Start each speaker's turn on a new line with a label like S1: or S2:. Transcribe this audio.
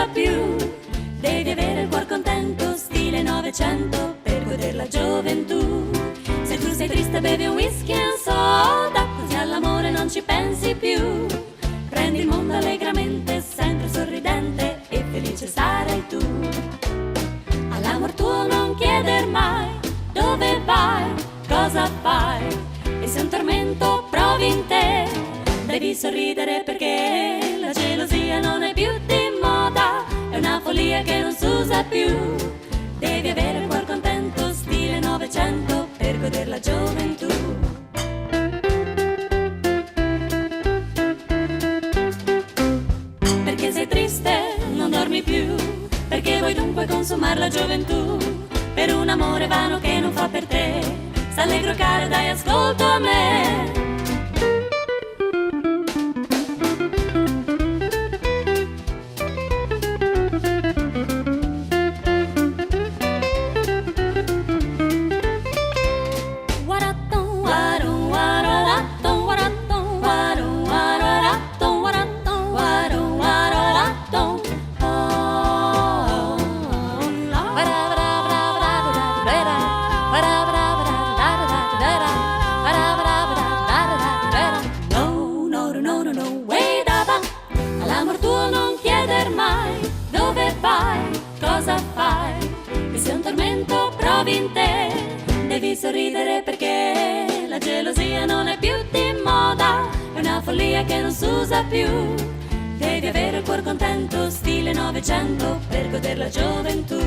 S1: usa più. Devi avere il cuor contento, stile Novecento, per goder la gioventù. Se tu sei triste bevi un whisky e un soda, così all'amore non ci pensi più. Prendi il mondo allegramente, sempre sorridente, e felice sarai tu. All'amor tuo non chieder mai dove vai, cosa fai, e se un tormento provi in te, devi sorridere perché la gelosia non è più di moda, è una follia che non s'usa più. Devi avere il cuor contento, stile Novecento, per goder la gioventù. Perché sei triste, non dormi più, perché vuoi dunque consumare la gioventù, per un amore vano che non fa per te. Sta allegro caro, dai ascolto a me. All'amor tuo non chieder mai dove vai, cosa fai, e se un tormento provi in te, devi sorridere perché la gelosia non è più di moda, è una follia che non s'usa più. Devi avere il cuor contento, stile Novecento, per goder la gioventù.